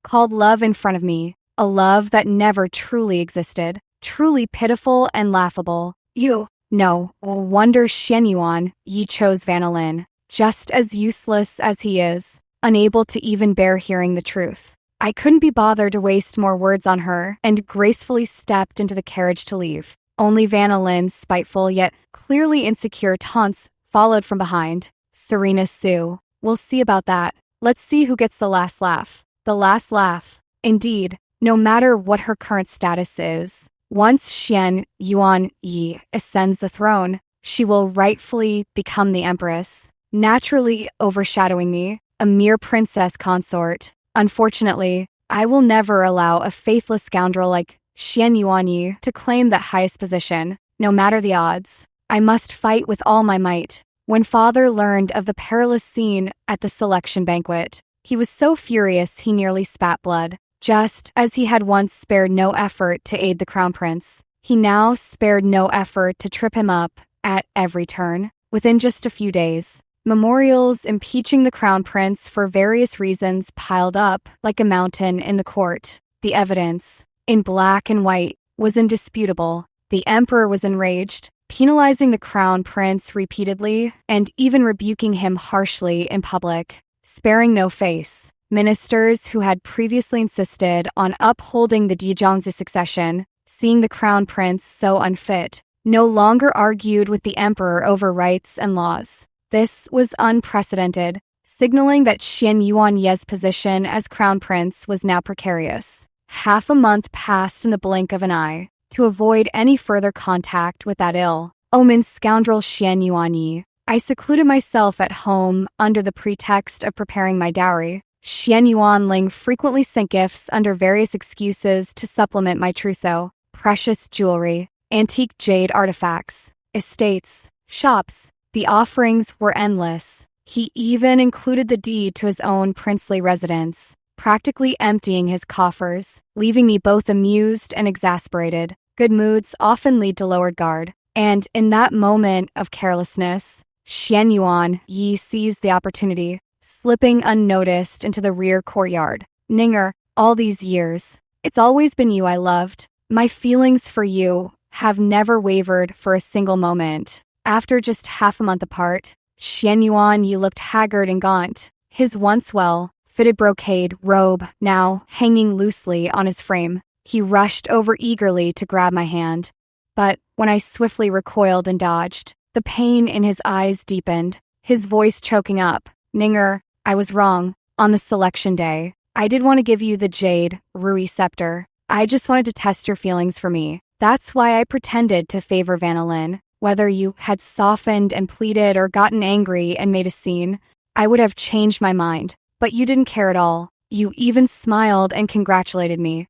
called love in front of me, a love that never truly existed, truly pitiful and laughable. No wonder Xianyuan Yi chose Vanillin, just as useless as he is, unable to even bear hearing the truth. I couldn't be bothered to waste more words on her and gracefully stepped into the carriage to leave. Only Vanillin's spiteful yet clearly insecure taunts followed from behind. Serena Sue. We'll see about that. Let's see who gets the last laugh. The last laugh. Indeed, no matter what her current status is, once Xianyuan Yi ascends the throne, she will rightfully become the empress, naturally overshadowing me, a mere princess consort. Unfortunately, I will never allow a faithless scoundrel like Xianyuan Yi to claim that highest position, no matter the odds. I must fight with all my might. When father learned of the perilous scene at the selection banquet, he was so furious he nearly spat blood. Just as he had once spared no effort to aid the crown prince, he now spared no effort to trip him up at every turn. Within just a few days, memorials impeaching the crown prince for various reasons piled up like a mountain in the court. The evidence, in black and white, was indisputable. The emperor was enraged, penalizing the crown prince repeatedly and even rebuking him harshly in public, sparing no face. Ministers who had previously insisted on upholding the Dijiangzi succession, seeing the crown prince so unfit, no longer argued with the emperor over rights and laws. This was unprecedented, signaling that Xianyuan Ye's position as crown prince was now precarious. Half a month passed in the blink of an eye. To avoid any further contact with that ill-omened scoundrel Xianyuan Yi, I secluded myself at home under the pretext of preparing my dowry. Xianyuan Ling frequently sent gifts under various excuses to supplement my trousseau: precious jewelry, antique jade artifacts, estates, shops. The offerings were endless. He even included the deed to his own princely residence, practically emptying his coffers, leaving me both amused and exasperated. Good moods often lead to lowered guard, and in that moment of carelessness, Xianyuan Yi seized the opportunity, slipping unnoticed into the rear courtyard. Ninger, all these years, it's always been you I loved. My feelings for you have never wavered for a single moment. After just half a month apart, Xianyuan Yi looked haggard and gaunt, his once well-fitted brocade robe now hanging loosely on his frame. He rushed over eagerly to grab my hand. But when I swiftly recoiled and dodged, the pain in his eyes deepened, his voice choking up. Ninger, I was wrong. On the selection day, I did want to give you the jade Rui scepter. I just wanted to test your feelings for me. That's why I pretended to favor Vanillin. Whether you had softened and pleaded or gotten angry and made a scene, I would have changed my mind. But you didn't care at all. You even smiled and congratulated me.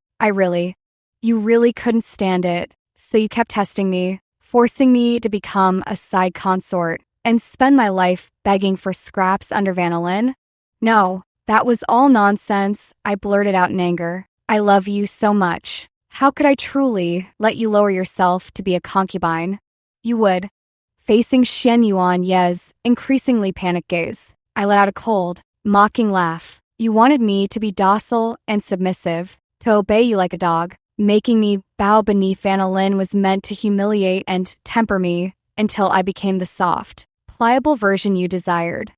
You really couldn't stand it. So you kept testing me, forcing me to become a side consort and spend my life begging for scraps under Vanillin? No, that was all nonsense, I blurted out in anger. I love you so much. How could I truly let you lower yourself to be a concubine? You would. Facing Xianyuan Ye's increasingly panicked gaze, I let out a cold, mocking laugh. You wanted me to be docile and submissive, to obey you like a dog. Making me bow beneath Vanillin was meant to humiliate and temper me until I became the soft, pliable version you desired.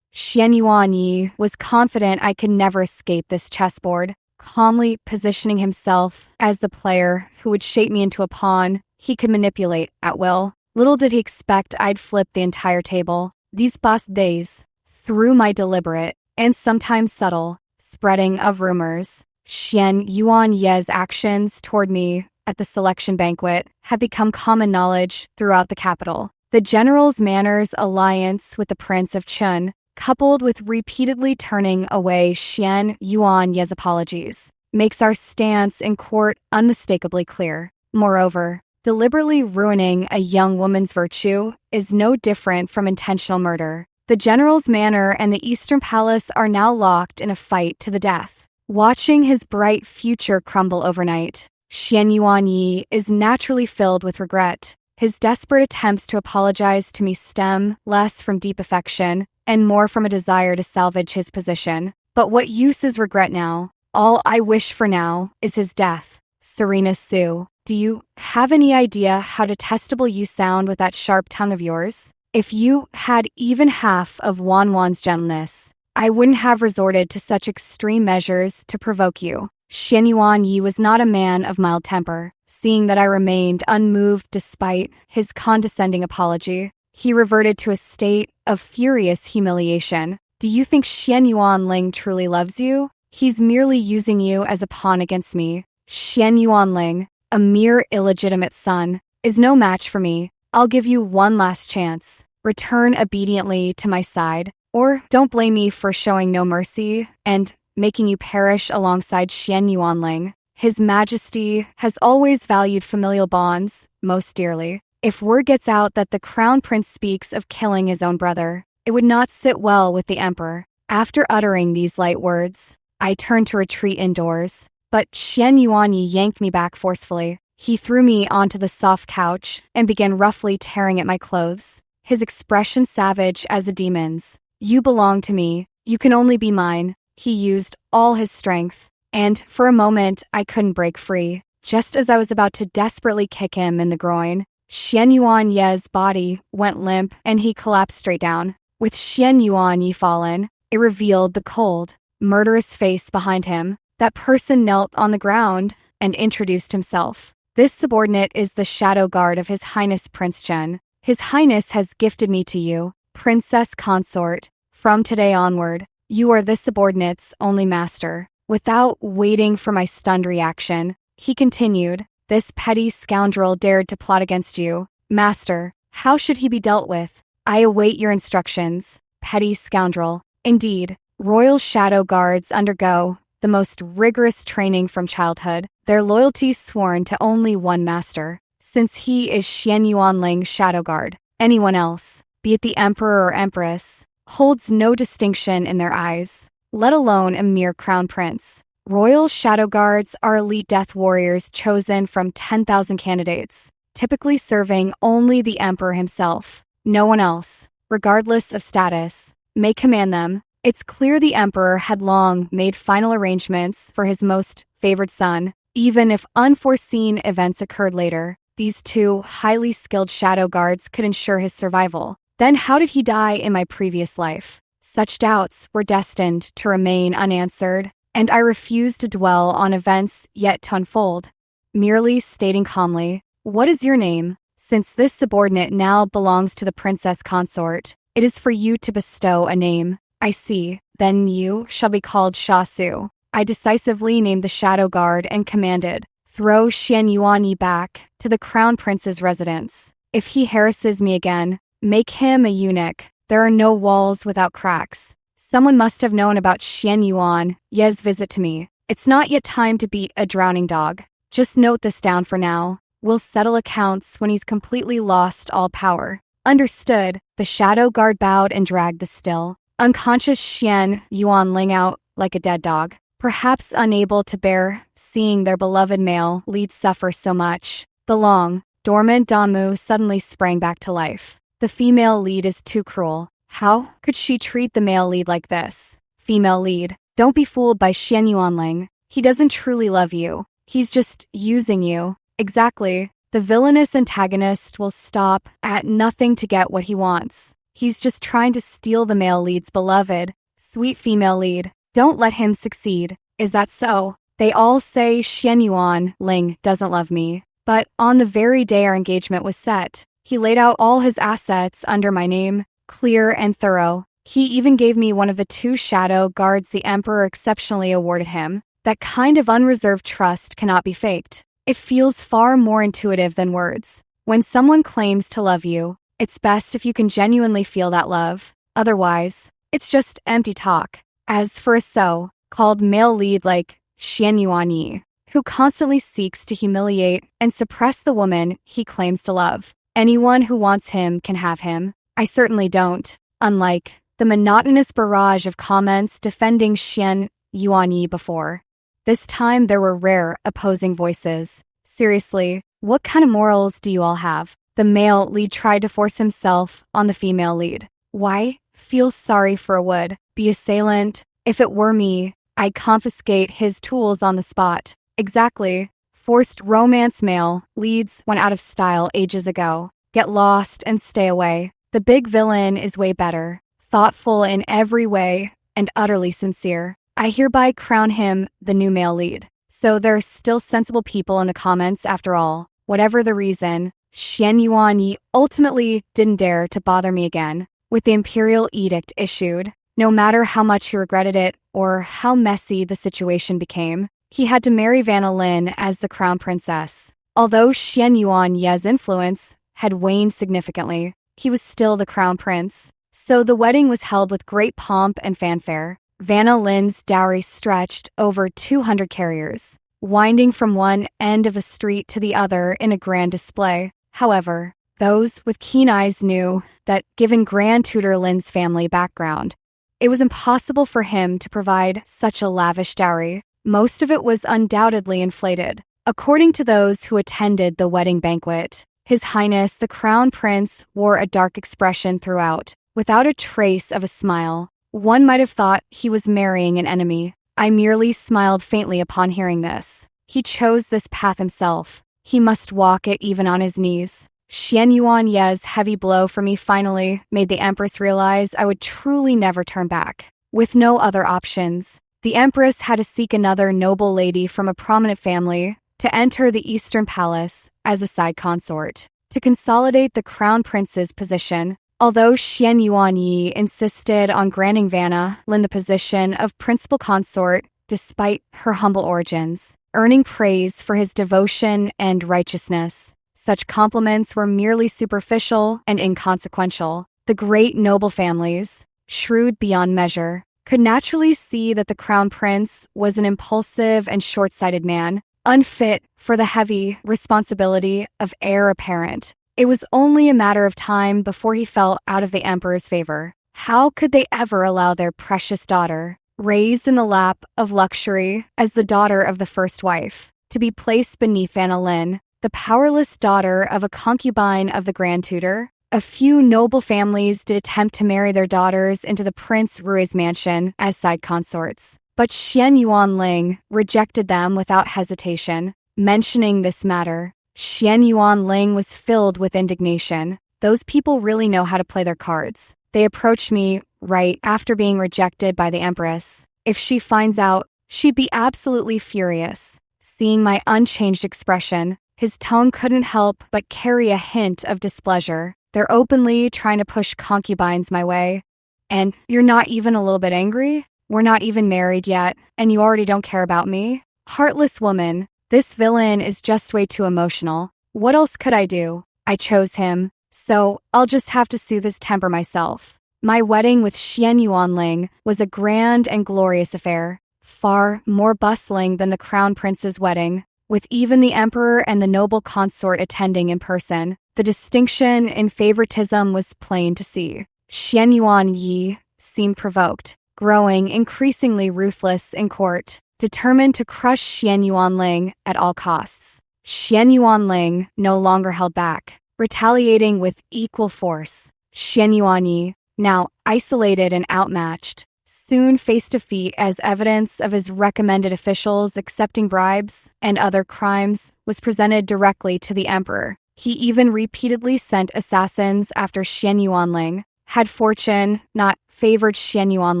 Xianyuan Yi was confident I could never escape this chessboard, calmly positioning himself as the player who would shape me into a pawn he could manipulate at will. Little did he expect I'd flip the entire table. These past days, through my deliberate and sometimes subtle spreading of rumors, Xianyuan Ye's actions toward me at the selection banquet had become common knowledge throughout the capital. The general's Manor's alliance with the Prince of Chun, coupled with repeatedly turning away Xianyuan Ye's apologies, makes our stance in court unmistakably clear. Moreover, deliberately ruining a young woman's virtue is no different from intentional murder. The general's manor and the Eastern Palace are now locked in a fight to the death. Watching his bright future crumble overnight, Xianyuan Yi is naturally filled with regret. His desperate attempts to apologize to me stem less from deep affection and more from a desire to salvage his position. But what use is regret now? All I wish for now is his death. Serena Sue, do you have any idea how detestable you sound with that sharp tongue of yours? If you had even half of Wanwan's gentleness, I wouldn't have resorted to such extreme measures to provoke you. Xian Yuan Yi was not a man of mild temper. Seeing that I remained unmoved despite his condescending apology, he reverted to a state of furious humiliation. Do you think Xian Yuan Ling truly loves you? He's merely using you as a pawn against me. Xian Yuan Ling, a mere illegitimate son, is no match for me. I'll give you one last chance. Return obediently to my side, or don't blame me for showing no mercy and making you perish alongside Xian Yuan Ling. His Majesty has always valued familial bonds most dearly. If word gets out that the Crown Prince speaks of killing his own brother, it would not sit well with the Emperor. After uttering these light words, I turned to retreat indoors, but Xian Yuanyi yanked me back forcefully. He threw me onto the soft couch and began roughly tearing at my clothes, his expression savage as a demon's. You belong to me. You can only be mine. He used all his strength, and for a moment I couldn't break free. Just as I was about to desperately kick him in the groin, Xian Yuan Ye's body went limp and he collapsed straight down. With Xian Yuan Yi fallen, it revealed the cold, murderous face behind him. That person knelt on the ground and introduced himself. This subordinate is the shadow guard of His Highness Prince Chen. His Highness has gifted me to you, Princess Consort. From today onward, you are this subordinate's only master. Without waiting for my stunned reaction, he continued, this petty scoundrel dared to plot against you. Master, how should he be dealt with? I await your instructions. Petty scoundrel. Indeed, royal shadow guards undergo the most rigorous training from childhood, their loyalty sworn to only one master. Since he is Xian Yuanling's shadow guard, anyone else, be it the emperor or empress, holds no distinction in their eyes, let alone a mere crown prince. Royal shadow guards are elite death warriors chosen from 10,000 candidates, typically serving only the emperor himself. No one else, regardless of status, may command them. It's clear the emperor had long made final arrangements for his most favored son. Even if unforeseen events occurred later, these two highly skilled shadow guards could ensure his survival. Then how did he die in my previous life? Such doubts were destined to remain unanswered, and I refused to dwell on events yet to unfold, merely stating calmly, what is your name? Since this subordinate now belongs to the princess consort, it is for you to bestow a name. I see. Then you shall be called Sha Su. I decisively named the shadow guard and commanded, throw Xian Yuanyi back to the crown prince's residence. If he harasses me again, make him a eunuch. There are no walls without cracks. Someone must have known about Xian Yuan Ye's visit to me. It's not yet time to beat a drowning dog. Just note this down for now. We'll settle accounts when he's completely lost all power. Understood. The shadow guard bowed and dragged the still, unconscious Xian Yuanling out like a dead dog, perhaps unable to bear seeing their beloved male lead suffer so much. The long, dormant Damu suddenly sprang back to life. The female lead is too cruel. How could she treat the male lead like this? Female lead, don't be fooled by Xian Yuanling. He doesn't truly love you. He's just using you. Exactly. The villainous antagonist will stop at nothing to get what he wants. He's just trying to steal the male lead's beloved, sweet female lead. Don't let him succeed. Is that so? They all say Xian Yuan Ling doesn't love me. But on the very day our engagement was set, he laid out all his assets under my name, clear and thorough. He even gave me one of the 2 shadow guards the emperor exceptionally awarded him. That kind of unreserved trust cannot be faked. It feels far more intuitive than words. When someone claims to love you, it's best if you can genuinely feel that love. Otherwise, it's just empty talk. As for a so-called male lead like Xian Yuanyi, who constantly seeks to humiliate and suppress the woman he claims to love, anyone who wants him can have him. I certainly don't. Unlike the monotonous barrage of comments defending Xian Yuanyi before. This time there were rare opposing voices. Seriously, what kind of morals do you all have? The male lead tried to force himself on the female lead. Why feel sorry for would be assailant. If it were me, I'd confiscate his tools on the spot. Exactly. Forced romance male leads went out of style ages ago. Get lost and stay away. The big villain is way better, thoughtful in every way, and utterly sincere. I hereby crown him the new male lead. So there's still sensible people in the comments after all. Whatever the reason, Xian Yuan Yi ultimately didn't dare to bother me again with the imperial edict issued. No matter how much he regretted it or how messy the situation became, he had to marry Vanna Lin as the crown princess. Although Xian Yuan Ye's influence had waned significantly, he was still the crown prince. So the wedding was held with great pomp and fanfare. Vanna Lin's dowry stretched over 200 carriers, winding from one end of the street to the other in a grand display. However, those with keen eyes knew that given Grand Tutor Lin's family background, it was impossible for him to provide such a lavish dowry. Most of it was undoubtedly inflated. According to those who attended the wedding banquet, His Highness the Crown Prince wore a dark expression throughout, without a trace of a smile. One might have thought he was marrying an enemy. I merely smiled faintly upon hearing this. He chose this path himself. He must walk it even on his knees. Xian Yuan Ye's heavy blow for me finally made the Empress realize I would truly never turn back. With no other options, the Empress had to seek another noble lady from a prominent family to enter the Eastern Palace as a side consort, to consolidate the Crown Prince's position. Although Xian Yuan Yi insisted on granting Vanna Lin the position of principal consort despite her humble origins, earning praise for his devotion and righteousness, such compliments were merely superficial and inconsequential. The great noble families, shrewd beyond measure, could naturally see that the Crown Prince was an impulsive and short-sighted man, unfit for the heavy responsibility of heir apparent. It was only a matter of time before he fell out of the Emperor's favor. How could they ever allow their precious daughter, raised in the lap of luxury as the daughter of the first wife, to be placed beneath Vanna Lin, the powerless daughter of a concubine of the Grand Tutor? A few noble families did attempt to marry their daughters into the Prince Rui's mansion as side consorts, but Xian Yuan Ling rejected them without hesitation. Mentioning this matter, Xian Yuan Ling was filled with indignation. Those people really know how to play their cards. They approached me right after being rejected by the Empress. If she finds out, she'd be absolutely furious. Seeing my unchanged expression, his tone couldn't help but carry a hint of displeasure. They're openly trying to push concubines my way. And you're not even a little bit angry? We're not even married yet, and you already don't care about me? Heartless woman, this villain is just way too emotional. What else could I do? I chose him, so I'll just have to soothe his temper myself. My wedding with Xian Yuan Ling was a grand and glorious affair, far more bustling than the Crown Prince's wedding, with even the Emperor and the noble consort attending in person. The distinction in favoritism was plain to see. Xian Yuan Yi seemed provoked, growing increasingly ruthless in court, determined to crush Xian Yuan Ling at all costs. Xian Yuan Ling no longer held back, retaliating with equal force. Xian Yuan Yi, now isolated and outmatched, soon faced defeat as evidence of his recommended officials accepting bribes and other crimes was presented directly to the Emperor. He even repeatedly sent assassins after Xian Yuan Ling. Had fortune not favored Xian Yuan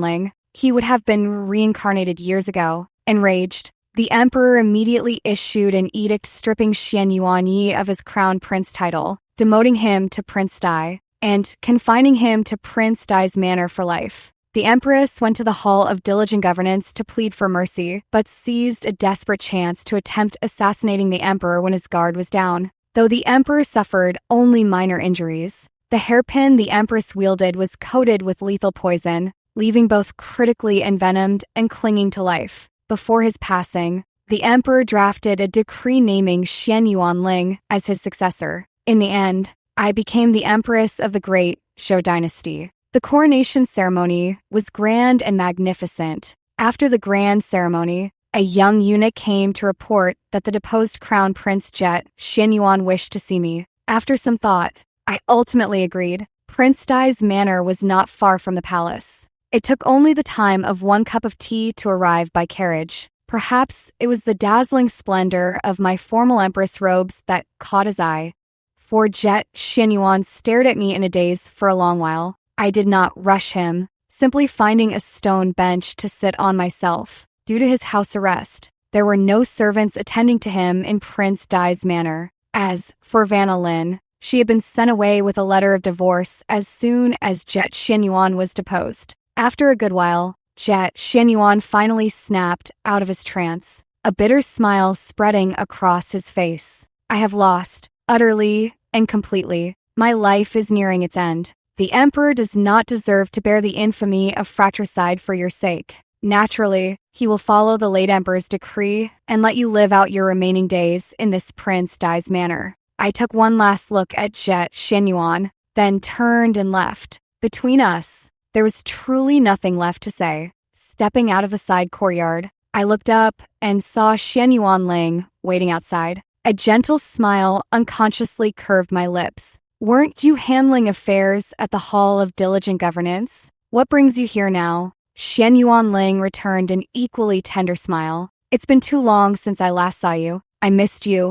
Ling, he would have been reincarnated years ago. Enraged, the Emperor immediately issued an edict stripping Xian Yuan Yi of his crown prince title, demoting him to Prince Dai, and confining him to Prince Dai's manor for life. The Empress went to the Hall of Diligent Governance to plead for mercy, but seized a desperate chance to attempt assassinating the Emperor when his guard was down. Though the Emperor suffered only minor injuries, the hairpin the Empress wielded was coated with lethal poison, leaving both critically envenomed and clinging to life. Before his passing, the Emperor drafted a decree naming Xian Yuan Ling as his successor. In the end, I became the Empress of the Great Zhou Dynasty. The coronation ceremony was grand and magnificent. After the grand ceremony, a young eunuch came to report that the deposed Crown Prince Jet Xian Yuan wished to see me. After some thought, I ultimately agreed. Prince Dai's manor was not far from the palace. It took only the time of 1 cup of tea to arrive by carriage. Perhaps it was the dazzling splendor of my formal empress robes that caught his eye. For Jet Xianyuan stared at me in a daze for a long while. I did not rush him, simply finding a stone bench to sit on myself. Due to his house arrest, there were no servants attending to him in Prince Dai's manor. As for Vanna Lin, she had been sent away with a letter of divorce as soon as Jet Xianyuan was deposed. After a good while, Jet Xianyuan finally snapped out of his trance, a bitter smile spreading across his face. I have lost, utterly and completely. My life is nearing its end. The emperor does not deserve to bear the infamy of fratricide for your sake. Naturally, he will follow the late emperor's decree and let you live out your remaining days in this Prince Dai's manor. I took one last look at Jet Xianyuan, then turned and left. Between us, there was truly nothing left to say. Stepping out of the side courtyard, I looked up and saw Xianyuan Ling waiting outside. A gentle smile unconsciously curved my lips. Weren't you handling affairs at the Hall of Diligent Governance? What brings you here now? Xianyuan Ling returned an equally tender smile. It's been too long since I last saw you. I missed you,